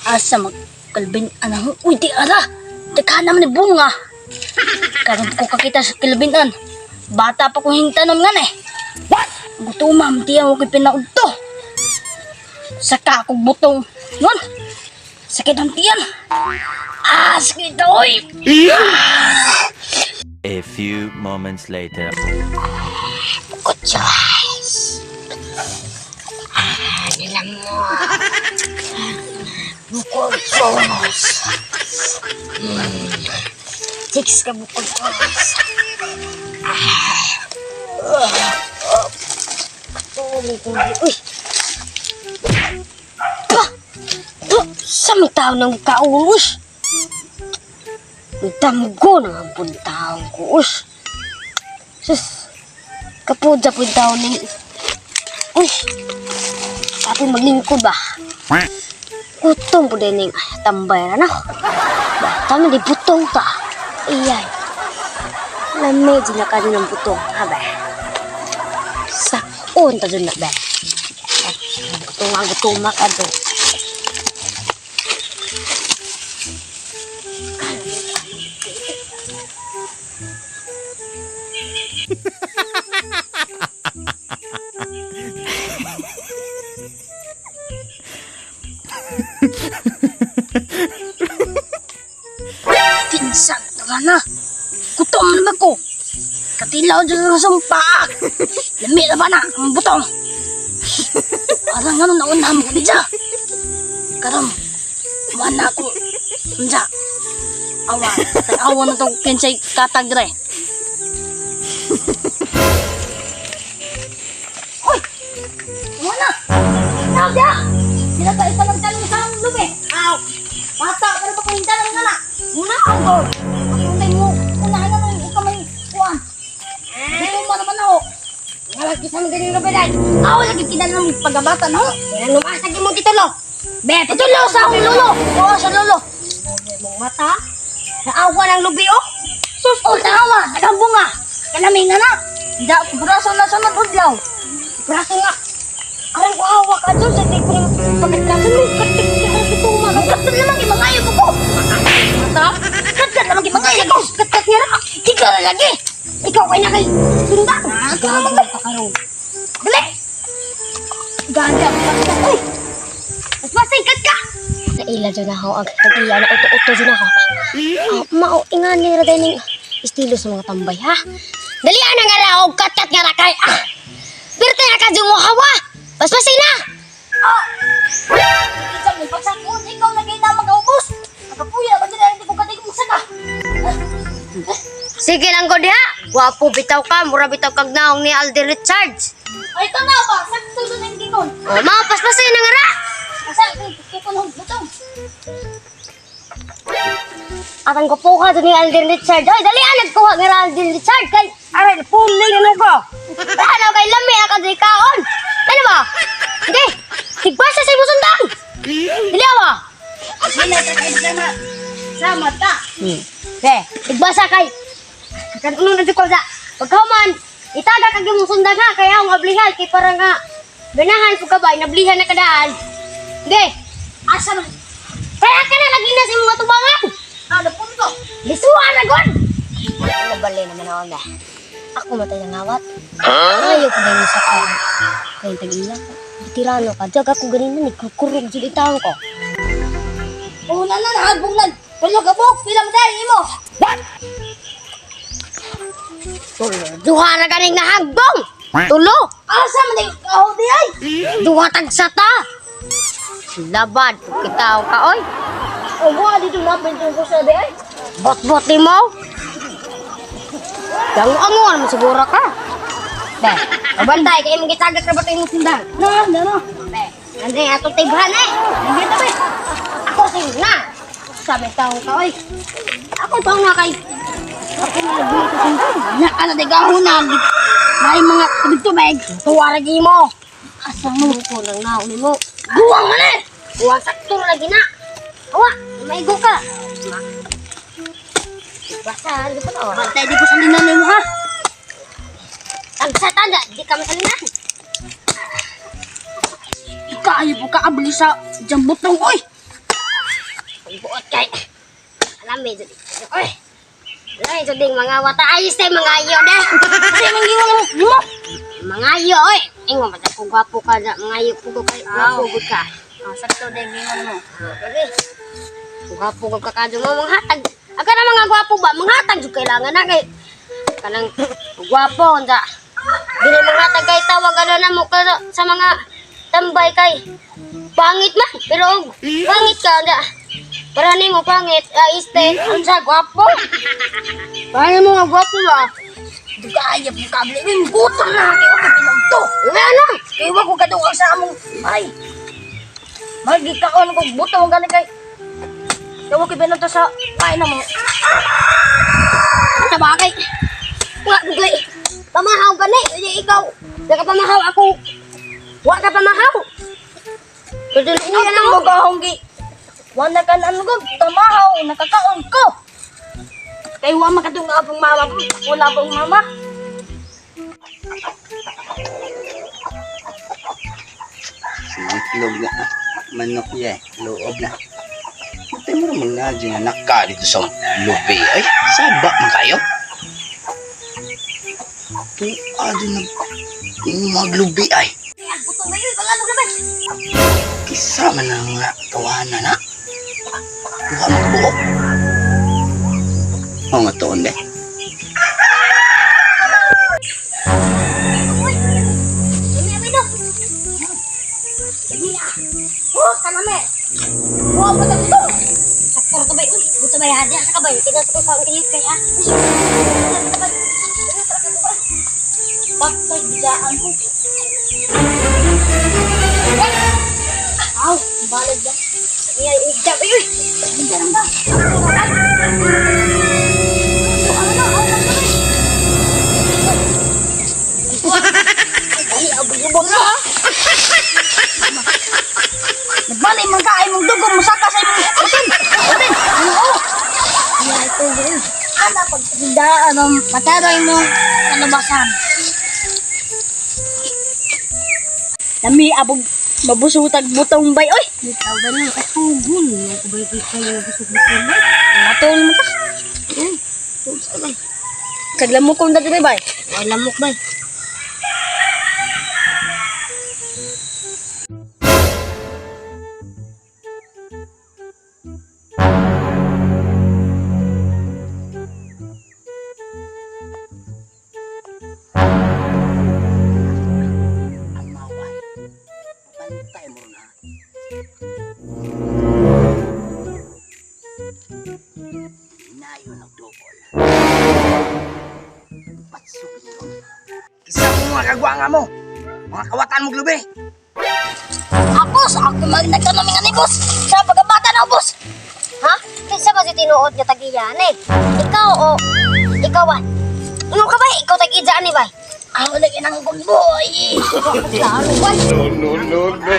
Asa magkalbin anang uy di ara. Daghan naman ni bunga. Karon ko kakita sa kalbinan. Bata pa ko hingtanom nga eh. What? Gutumam tiyan ko pinaudto. Saka akong butong. Ngon. Sakit ang tiyan. Sakit oy. A few moments later. Good choice. Nilang mo. Bukod sonos. Six ka bukod sonos. Uy. Sa may tao ng kaulus. Damgo na ang puntahan ko. Sus. Kapudya po yung tao ng... Uy. Atin maglingkod ba? Putong po din yung tambay na. Bata mo di putong ta. Iyan. Lamedyo na ka din ng putong. Habe. Sakon ta dun na be. Gutumak ka doon. Pinsan naman na. Gutom naman ko. Katilaw dyan sa sumpak. Lami na ba na ang butong? Parang ano naunam ko di dyan. Karam, mana ko. Diyan. Awa. Awa na itong kinsay katagre. Hoy! Mana? Tawag dyan! Sila ka ito nagtanong sa lubi. Aw! Mata, pero ito kong hintanan nga na. Muna ako, Gord. Pagkutay mo, unahin na lang yung kamay kuhan. Dito mo naman ako. Nalagkisa mo din yung rubiday. Ako lagi kinala ng pagabata, no? Kaya lumasag mo titulo. Be, titulo sa akong lolo. Oo, sa lolo. Mong mata, naawa ng lubi, oh. Sus, oh, tanawa, nagambunga. Kalaming na na. Hindi ako braso na sa madudlaw. Braso nga. Karang ko hawak ka dyan sa tigre pagkatlasan mo. Katik-tikas ito umaga. Katat naman yung mga ayaw ko. Mata? Katat naman yung mga ayaw ko. Katat-tira ka. Ikaw na lagi. Ikaw kayo na kay sundan. Gagawin pa karoon. Dali! Ganda ka pa. Uy! Mas masingkat ka! Naila dyan ako. Ang iya na uto-uto dyan ako. Mao, ingan nira dahil ng estilo sa mga tambay, ha? Dali na nga raw. Katat nga ra kay. Birte na ka dyan mo hawa. Paspasin na! Isang may pagsakot, ikaw lagay na mag-aubos. Nakapuya, ba nila hindi ko katigong magsaka? Sige lang ko diha. Wapo bitaw ka, mura bitaw kag naong ni Alden Richards. Ay, ito na ba? Sakto doon yung ginon. Mga paspasin na nga ra. Asa, kikunong butong. Atang ko po ka doon ni Alden Richards. Ay, dali nagkuha nga ra Alden Richards. Kay, aray, puling ano ko. Ano kay lami, akadikaon. Ano ba? Hindi! Tigbasa sa imo sundang! Dili ba? Sila ka kayo sa mata. Be, tigbasa kay. Kanunong na dito sa. Pagkauman, itaga kag imong sundang ha. Kaya ang ablihan, kay parang nga. Ganahan po ka ba, inablihan na kadaan. Hindi! Asa man? Kaya ka na lagi na sa imong matubangan! Ano po ito? Lisuan na god! Ano bali naman ako na? Ako matay ng awat. Ayaw ko dahil sa kaya. Kaya tag-ilang ko. Tirano ka. Diyan ako ganun na. Kurog dyan itang ko. Una na nahabong na. Palo ka po. Pilang dahil mo. What? Tulo. Duha na ganing nahagbong. Tulo. Asa man yung kaho di ay. Duha tagsata. Labad. Kita ka oy. O buha dito na pintong ko sa di ay. Bot-bot ni mo. Gango-ango naman siguro ka. Be, kabantay, kayo mong gitagat na ba tayo mong sundang? No. Be, nandiyan nga itong tibhan eh. Nandiyan ito be. Ako sa'yo na. Sabi taong ka, oy. Ako taong na kay. Ako na nagbuhay ko sundang. Nakaladegaho na. May mga tubig-tubig. Tuwaragi mo. Asang mo ko ng nauli mo. Buwang mo na eh. Buwang sakto lagi na. Awa, maigo ka. Basta, di ko na. Bantay, di ko sa linan mo ha. Tagsata, di ka masalinan. Ikaw, ayaw po kaabali sa jambot ng oy. buot kay. Alam mo, oy. Ay, so ding mga wata ayos tayo mga ayo deh. Kasi mangingon mo. Mga ayo, oy. Ingo mata ko gwapo ka na mga ayo ko kay gwapo gud ka. Sakto din gingon mo. Dali. Gwapo ka kadto mo mga hatag. Aga na mga gwapo ba? Mga hatag jud kailangan na kay kanang gwapo unta. Dili mga hatag kay tawag ano na mo ka sa mga tambay kay pangit man pero pangit ka unta. Para nimo pangit, este, unsa gwapo? Paano mo nga gwapo ba? Dugaya mo kable. Gutom na kay okay pinunto. Ano? Kay wa ko kadungag sa among ay. Magikaon ko buto mo gani kay. Kawa kay pinunto sa kain na mo. Ano ba kay? Wa gay. Pamahaw gani, di ikaw. Daga pamahaw ako. Wa ka pamahaw. Kadul Ano nang magahong gi? Wala ka na ano ko, tamahaw, nakakaon ko. Kay wa makadungag akong mama ko. Wala akong mama. Itlog na manok niya loob na. Ito mo naman nga dyan naka dito sa lubi. Ay, saba man kayo? Ito, na maglubi ay. Buto ba yun? Wala mo naman. Kisa man ang tawanan na. Buha mo buo. Oo nga toon be. Oh, kaname. Wa pa ta to. Saktor ka ba? Uy, buto ba hadi sa kabay? Kina ko sa ilit kay ah. Bakit bidaan ko? Aw, balad ba? Iya, igda ba yun? Hindi lang ba? Ay, abog-abog na ha. Nagbalay man ka ay mong dugo mo saka sa imong utin. Utin. Oo. Iya, ito yun. Ana pag bidaan mataray mo kalabasan. Lami abog mabusutag butong bay oy. Ikaw ba nang katugon? Ako ba yung kayo gusto mo ba? Natol mo ta. Saglam mo kung dati bay. Wala mo ba? Amaway. Pantay mo na. Nayo nagdubol. Patsugin mo. Kisa mo mga kagwanga mo. Mga kawatan mo lubi. Boss, ako nagtanong nga ni boss. Sa pagkabata na boss. Ha? Kinsa ba si tinuod nga tagiyan eh? Ikaw o ikawan? Ano ka ba? Ikaw tag-idya ni ba? Ako lagi ng boy. Klaro ba? No, no, no.